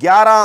11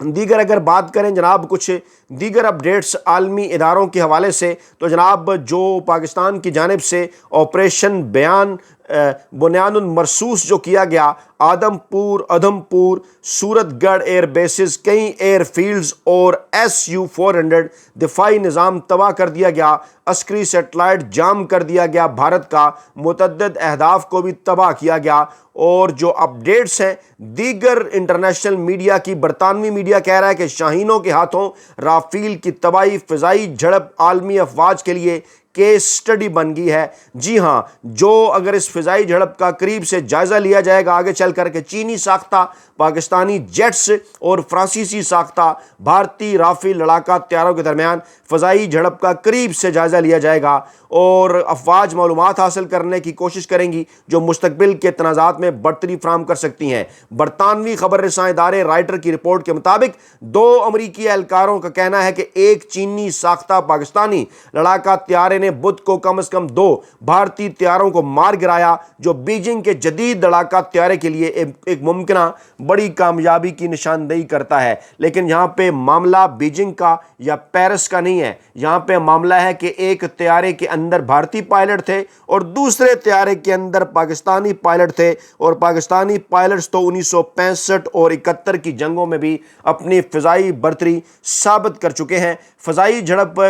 دیگر اگر بات کریں جناب کچھ دیگر اپڈیٹس عالمی اداروں کے حوالے سے، تو جناب جو پاکستان کی جانب سے آپریشن بنیان المرصوص جو کیا گیا، ادھم پور، صورت گڑھ ایئر بیسز، کئی ایئر فیلڈز اور SU-400 دفاعی نظام تباہ کر دیا گیا، عسکری سیٹلائٹ جام کر دیا گیا، بھارت کا متعدد اہداف کو بھی تباہ کیا گیا۔ اور جو اپڈیٹس ہیں دیگر انٹرنیشنل میڈیا کی، برطانوی میڈیا کہہ رہا ہے کہ شاہینوں کے ہاتھوں رافیل کی تباہی فضائی جھڑپ عالمی افواج کے لیے کیس سٹڈی بن گئی ہے۔ جی ہاں، جو اگر اس فضائی جھڑپ کا قریب سے جائزہ لیا جائے گا آگے چل کر کے چینی ساختہ پاکستانی جیٹس اور فرانسیسی ساختہ بھارتی رافیل لڑاکا طیاروں کے درمیان فضائی جھڑپ کا قریب سے جائزہ لیا جائے گا، اور افواج معلومات حاصل کرنے کی کوشش کریں گی جو مستقبل کے تنازعات میں برتری فراہم کر سکتی ہیں۔ برطانوی خبر رساں ادارے رائٹر کی رپورٹ کے مطابق 2 امریکی اہلکاروں کا کہنا ہے کہ ایک چینی ساختہ پاکستانی لڑاکا طیارے نے بدھ کو کم از کم 2 بھارتی طیاروں کو مار گرایا، جو بیجنگ کے جدید لڑاکا طیارے کے لیے ایک ممکنہ بڑی کامیابی کی نشاندہی کرتا ہے۔ لیکن یہاں پہ معاملہ بیجنگ کا یا پیرس کا نہیں ہے، یہاں پہ معاملہ ہے کہ ایک طیارے کے اندر بھارتی پائلٹ تھے اور دوسرے طیارے کے اندر پاکستانی پائلٹ تھے، اور پاکستانی پائلٹس تو 1965 اور 71 کی جنگوں میں بھی اپنی فضائی برتری ثابت کر چکے ہیں۔ فضائی جھڑپ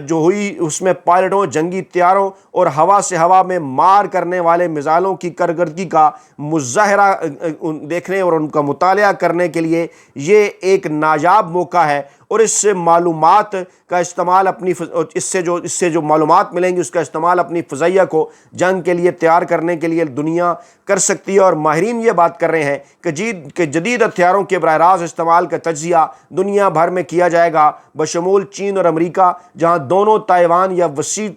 جو ہوئی اس میں پائلٹوں، جنگی طیاروں اور ہوا سے ہوا میں مار کرنے والے میزائلوں کی کارکردگی کا مظاہرہ دیکھنے اور ان کا مطالعہ کرنے کے لیے یہ ایک نایاب موقع ہے، اور اس سے معلومات کا استعمال اس سے جو معلومات ملیں گی اس کا استعمال اپنی فضائیہ کو جنگ کے لیے تیار کرنے کے لیے دنیا کر سکتی ہے۔ اور ماہرین یہ بات کر رہے ہیں کہ جدید ہتھیاروں کے براہ راست استعمال کا تجزیہ دنیا بھر میں کیا جائے گا، بشمول چین اور امریکہ، جہاں دونوں تائیوان یا وسیع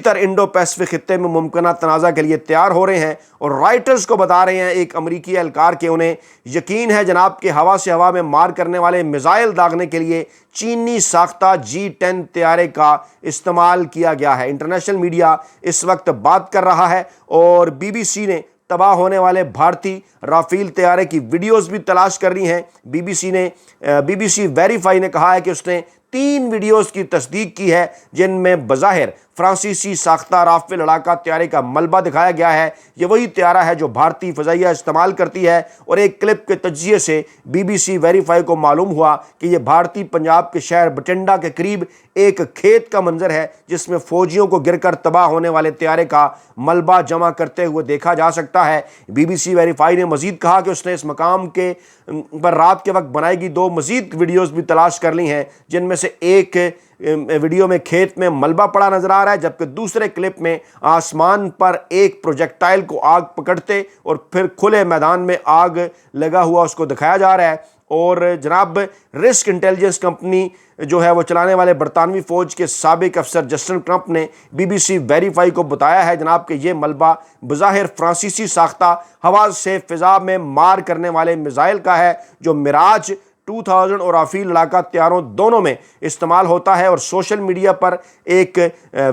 تر انڈو پیسفک خطے میں ممکنہ تنازع کے لیے تیار ہو رہے ہیں۔ اور رائٹرز کو بتا رہے ہیں ایک امریکی اہلکار کہ انہیں یقین ہے جناب کہ ہوا سے ہوا میں مار کرنے والے میزائل داغنے کے لیے چینی ساختہ G-10 طیارے کا استعمال کیا گیا ہے۔ انٹرنیشنل میڈیا اس وقت بات کر رہا ہے، اور BBC نے تباہ ہونے والے بھارتی رافیل طیارے کی ویڈیوز بھی تلاش کر رہی ہیں۔ BBC ویریفائی نے کہا ہے کہ اس نے 3 ویڈیوز کی تصدیق کی ہے جن میں بظاہر فرانسیسی ساختہ رافیل لڑاکا طیارے کا ملبہ دکھایا گیا ہے۔ یہ وہی طیارہ ہے جو بھارتی فضائیہ استعمال کرتی ہے، اور ایک کلپ کے تجزیے سے BBC ویریفائی کو معلوم ہوا کہ یہ بھارتی پنجاب کے شہر بٹنڈا کے قریب ایک کھیت کا منظر ہے جس میں فوجیوں کو گر کر تباہ ہونے والے طیارے کا ملبہ جمع کرتے ہوئے دیکھا جا سکتا ہے۔ BBC ویریفائی نے مزید کہا کہ اس نے اس مقام کے پر رات کے وقت بنائی گئی 2 مزید ویڈیوز بھی تلاش کر لی ہیں، جن میں سے ایک ویڈیو میں کھیت میں ملبہ پڑا نظر آ رہا ہے، جبکہ دوسرے کلپ میں آسمان پر ایک پروجیکٹائل کو آگ پکڑتے اور پھر کھلے میدان میں آگ لگا ہوا اس کو دکھایا جا رہا ہے۔ اور جناب رسک انٹیلیجنس کمپنی جو ہے وہ چلانے والے برطانوی فوج کے سابق افسر جسٹن کرمپ نے BBC ویریفائی کو بتایا ہے جناب کہ یہ ملبہ بظاہر فرانسیسی ساختہ ہوا سے فضا میں مار کرنے والے میزائل کا ہے، جو میراج 2000 اور رافیل لڑاکا طیاروں دونوں میں استعمال ہوتا ہے۔ اور سوشل میڈیا پر ایک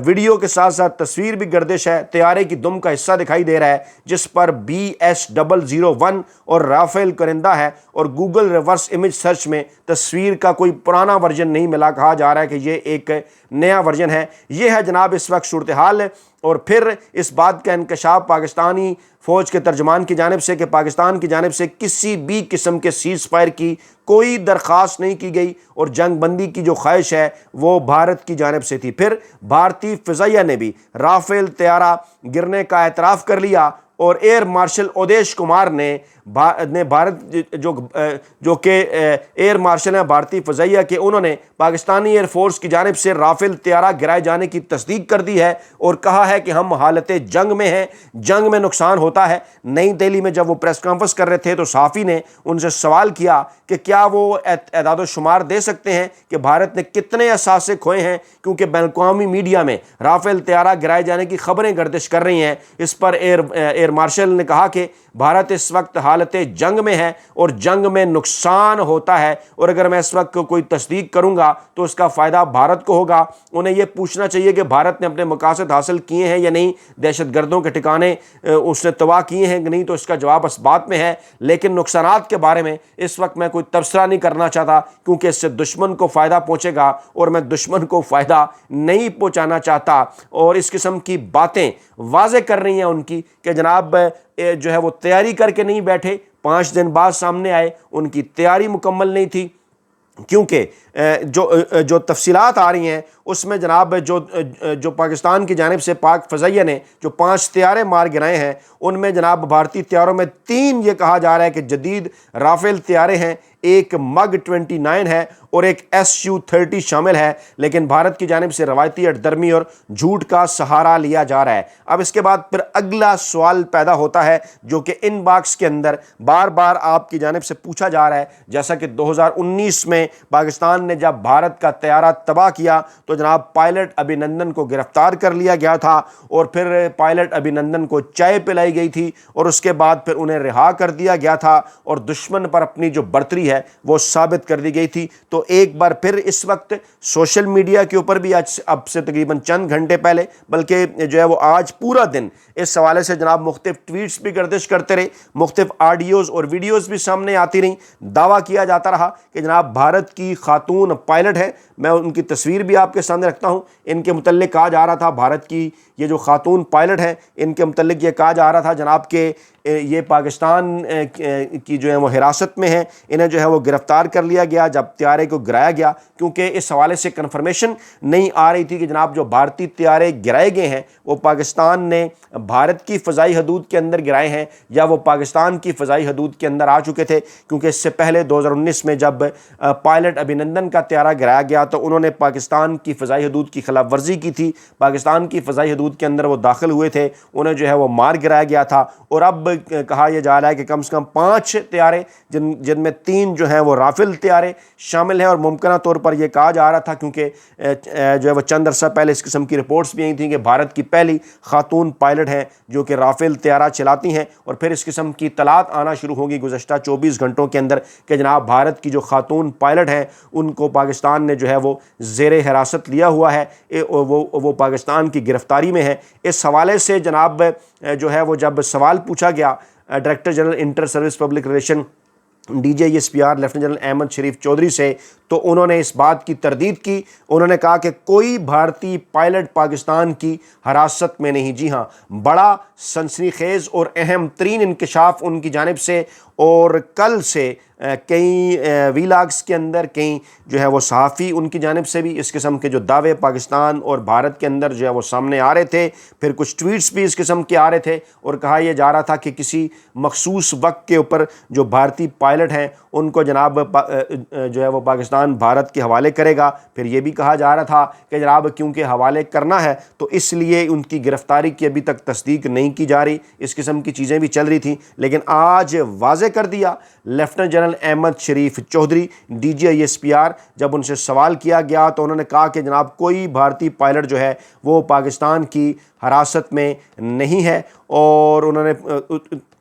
ویڈیو کے ساتھ ساتھ تصویر بھی گردش ہے۔ طیارے کی دم کا حصہ دکھائی دے رہا ہے جس پر BS-001 اور رافیل کرندہ ہے، اور گوگل ریورس امیج سرچ میں تصویر کا کوئی پرانا ورژن نہیں ملا، کہا جا رہا ہے کہ یہ ایک نیا ورژن ہے۔ یہ ہے جناب اس وقت صورتحال۔ اور پھر اس بات کا انکشاف پاکستانی فوج کے ترجمان کی جانب سے کہ پاکستان کی جانب سے کسی بھی قسم کے سیز فائر کی کوئی درخواست نہیں کی گئی، اور جنگ بندی کی جو خواہش ہے وہ بھارت کی جانب سے تھی۔ پھر بھارتی فضائیہ نے بھی رافیل طیارہ گرنے کا اعتراف کر لیا، اور ایئر مارشل ادیش کمار نے بھارت جو کہ ایئر مارشل ہیں بھارتی فضائیہ کے، انہوں نے پاکستانی ایئر فورس کی جانب سے رافیل طیارہ گرائے جانے کی تصدیق کر دی ہے، اور کہا ہے کہ ہم حالت جنگ میں ہیں، جنگ میں نقصان ہوتا ہے۔ نئی دہلی میں جب وہ پریس کانفرنس کر رہے تھے تو صحافی نے ان سے سوال کیا کہ کیا وہ اعداد و شمار دے سکتے ہیں کہ بھارت نے کتنے اثاثے کھوئے ہیں، کیونکہ بین الاقوامی میڈیا میں رافیل طیارہ گرائے جانے کی خبریں گردش کر رہی ہیں۔ اس پر ایئر ایئر مارشل نے کہا کہ بھارت اس وقت حالت جنگ میں ہے اور جنگ میں نقصان ہوتا ہے، اور اگر میں اس وقت کوئی تصدیق کروں گا تو اس کا فائدہ بھارت کو ہوگا۔ انہیں یہ پوچھنا چاہیے کہ بھارت نے اپنے مقاصد حاصل کیے ہیں یا نہیں، دہشت گردوں کے ٹھکانے اس نے تباہ کیے ہیں کہ نہیں، تو اس کا جواب اس بات میں ہے۔ لیکن نقصانات کے بارے میں اس وقت میں کوئی تبصرہ نہیں کرنا چاہتا، کیونکہ اس سے دشمن کو فائدہ پہنچے گا اور میں دشمن کو فائدہ نہیں پہنچانا چاہتا۔ اور اس قسم کی باتیں واضح کر رہی ہیں ان کی کہ جناب جو ہے وہ تیاری کر کے نہیں بیٹھے، 5 دن بعد سامنے آئے، ان کی تیاری مکمل نہیں تھی، کیونکہ جو تفصیلات آ رہی ہیں اس میں جناب جو پاکستان کی جانب سے پاک فضائیہ نے جو 5 طیارے مار گرائے ہیں، ان میں جناب بھارتی طیاروں میں 3 یہ کہا جا رہا ہے کہ جدید رافیل طیارے ہیں، ایک مگ 29 ہے اور ایک SU-30 شامل ہے، لیکن بھارت کی جانب سے روایتی اٹھ درمی اور جھوٹ کا سہارا لیا جا رہا ہے۔ اب اس کے بعد پھر اگلا سوال پیدا ہوتا ہے جو کہ ان باکس کے اندر بار بار آپ کی جانب سے پوچھا جا رہا ہے، جیسا کہ 2019 میں پاکستان نے جب بھارت کا طیارہ تباہ کیا تو جناب پائلٹ ابھینندن کو گرفتار کر لیا گیا تھا، اور پھر پائلٹ ابھینندن کو چائے پلائی گئی تھی، اور اس کے بعد پھر انہیں رہا کر دیا گیا تھا، اور دشمن پر اپنی جو برتری ہے وہ ثابت کر دی گئی تھی۔ تو ایک بار پھر اس وقت سوشل میڈیا کے اوپر بھی اب سے تقریباً چند گھنٹے پہلے، بلکہ جو ہے وہ آج پورا دن اس حوالے سے جناب مختلف ٹویٹس بھی گردش کرتے رہے، مختلف آڈیوز اور ویڈیوز بھی سامنے آتی رہیں، دعویٰ کیا جاتا رہا کہ جناب بھارت کی خاتون پائلٹ ہے۔ میں ان کی تصویر بھی آپ کے سامنے رکھتا ہوں۔ ان کے متعلق کہا جا رہا تھا، بھارت کی یہ جو خاتون پائلٹ ہے ان کے متعلق یہ کہا جا رہا تھا جناب کہ یہ پاکستان کی جو ہے وہ حراست میں ہیں، انہیں جو ہے وہ گرفتار کر لیا گیا جب طیارے کو گرایا گیا، کیونکہ اس حوالے سے کنفرمیشن نہیں آ رہی تھی کہ جناب جو بھارتی طیارے گرائے گئے ہیں وہ پاکستان نے بھارت کی فضائی حدود کے اندر گرائے ہیں یا وہ پاکستان کی فضائی حدود کے اندر آ چکے تھے، کیونکہ اس سے پہلے 2019 میں جب پائلٹ ابھینندن کا طیارہ گرایا گیا تو انہوں نے پاکستان کی فضائی حدود کی خلاف ورزی کی تھی، پاکستان کی فضائی حدود کے اندر وہ داخل ہوئے تھے، انہیں جو ہے وہ مار گرایا گیا تھا۔ اور اب کہا یہ جا رہا ہے کہ کم سے کم 5 طیارے جن میں 3 جو ہیں وہ رافیل طیارے شامل ہیں، اور ممکنہ طور پر یہ کہا جا رہا تھا کیونکہ جو ہے وہ چند عرصہ پہلے اس قسم کی رپورٹس بھی آئی تھیں کہ بھارت کی پہلی خاتون پائلٹ ہیں جو کہ رافیل طیارہ چلاتی ہیں، اور پھر اس قسم کی اطلاعات آنا شروع ہوگی گزشتہ 24 گھنٹوں کے اندر کہ جناب بھارت کی جو خاتون پائلٹ ہیں ان کو پاکستان نے جو ہے وہ زیر حراست لیا ہوا ہے، وہ پاکستان کی گرفتاری میں ہے۔ اس حوالے سے جناب جو ہے وہ جب سوال پوچھا گیا director general inter service public relation DGISPR lieutenant general Ahmed Sharif Chaudhry سے، تو انہوں نے اس بات کی تردید کی، انہوں نے کہا کہ کوئی بھارتی پائلٹ پاکستان کی حراست میں نہیں۔ جی ہاں، بڑا سنسنی خیز اور اہم ترین انکشاف ان کی جانب سے، اور کل سے کئی ویلاگس کے اندر کئی جو ہے وہ صحافی ان کی جانب سے بھی اس قسم کے جو دعوے پاکستان اور بھارت کے اندر جو ہے وہ سامنے آ رہے تھے، پھر کچھ ٹویٹس بھی اس قسم کے آ رہے تھے، اور کہا یہ جا رہا تھا کہ کسی مخصوص وقت کے اوپر جو بھارتی پائلٹ ہیں ان کو جناب جو ہے وہ پاکستان بھارت کے حوالے کرے گا۔ پھر یہ بھی کہا جا رہا تھا کہ جناب کیونکہ حوالے کرنا ہے تو اس لیے ان کی گرفتاری کی ابھی تک تصدیق نہیں کی جا رہی، اس قسم کی چیزیں بھی چل رہی تھیں، لیکن آج واضح کر دیا lieutenant general Ahmed Sharif Chaudhry DGISPR، جب ان سے سوال کیا گیا تو انہوں نے کہا کہ جناب کوئی بھارتی پائلٹ جو ہے وہ پاکستان کی حراست میں نہیں ہے، اور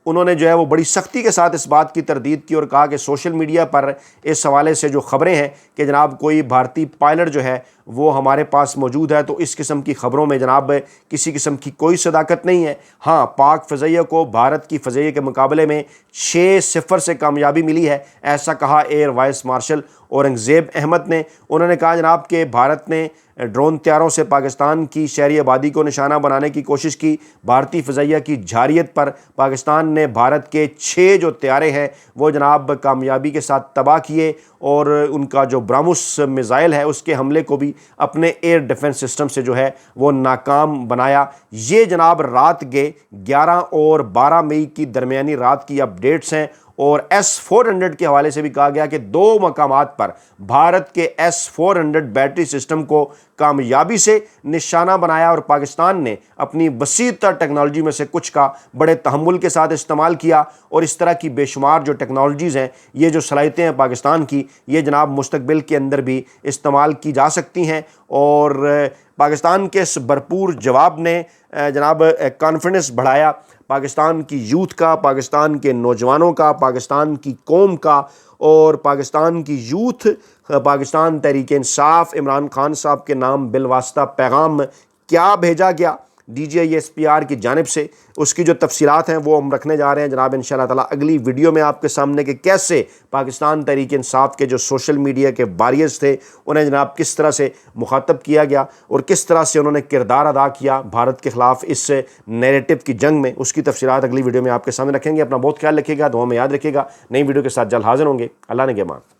انہوں نے جو ہے وہ بڑی سختی کے ساتھ اس بات کی تردید کی اور کہا کہ سوشل میڈیا پر اس حوالے سے جو خبریں ہیں کہ جناب کوئی بھارتی پائلٹ جو ہے وہ ہمارے پاس موجود ہے، تو اس قسم کی خبروں میں جناب کسی قسم کی کوئی صداقت نہیں ہے۔ ہاں، پاک فضائیہ کو بھارت کی فضائیہ کے مقابلے میں 6-0 سے کامیابی ملی ہے، ایسا کہا air vice marshal Aurangzeb Ahmed نے۔ انہوں نے کہا جناب کہ بھارت نے ڈرون طیاروں سے پاکستان کی شہری آبادی کو نشانہ بنانے کی کوشش کی، بھارتی فضائیہ کی جارحیت پر پاکستان نے بھارت کے 6 جو طیارے ہیں وہ جناب کامیابی کے ساتھ تباہ کیے، اور ان کا جو براموس میزائل ہے اس کے حملے کو بھی اپنے ایئر ڈیفنس سسٹم سے جو ہے وہ ناکام بنایا۔ یہ جناب رات کے 11 اور 12 مئی کی درمیانی رات کی اپڈیٹس ہیں، اور S-400 کے حوالے سے بھی کہا گیا کہ 2 مقامات پر بھارت کے S-400 بیٹری سسٹم کو کامیابی سے نشانہ بنایا، اور پاکستان نے اپنی وسیع تر ٹیکنالوجی میں سے کچھ کا بڑے تحمل کے ساتھ استعمال کیا، اور اس طرح کی بے شمار جو ٹیکنالوجیز ہیں، یہ جو صلاحیتیں ہیں پاکستان کی، یہ جناب مستقبل کے اندر بھی استعمال کی جا سکتی ہیں، اور پاکستان کے اس بھرپور جواب نے جناب کانفیڈنس بڑھایا پاکستان کی یوتھ کا، پاکستان کے نوجوانوں کا، پاکستان کی قوم کا، اور پاکستان کی یوتھ پاکستان تحریک انصاف عمران خان صاحب کے نام بالواسطہ پیغام کیا بھیجا گیا DGISPR کی جانب سے، اس کی جو تفصیلات ہیں وہ ہم رکھنے جا رہے ہیں جناب انشاءاللہ تعالیٰ اگلی ویڈیو میں آپ کے سامنے، کہ کیسے پاکستان تحریک انصاف کے جو سوشل میڈیا کے واریئرز تھے انہیں جناب کس طرح سے مخاطب کیا گیا اور کس طرح سے انہوں نے کردار ادا کیا بھارت کے خلاف اس نیریٹو کی جنگ میں، اس کی تفصیلات اگلی ویڈیو میں آپ کے سامنے رکھیں گے۔ اپنا بہت خیال رکھیے گا، دعاؤں میں یاد رکھیے گا۔ نئی ویڈیو کے ساتھ جلد حاضر ہوں گے۔ اللہ نے کے مان۔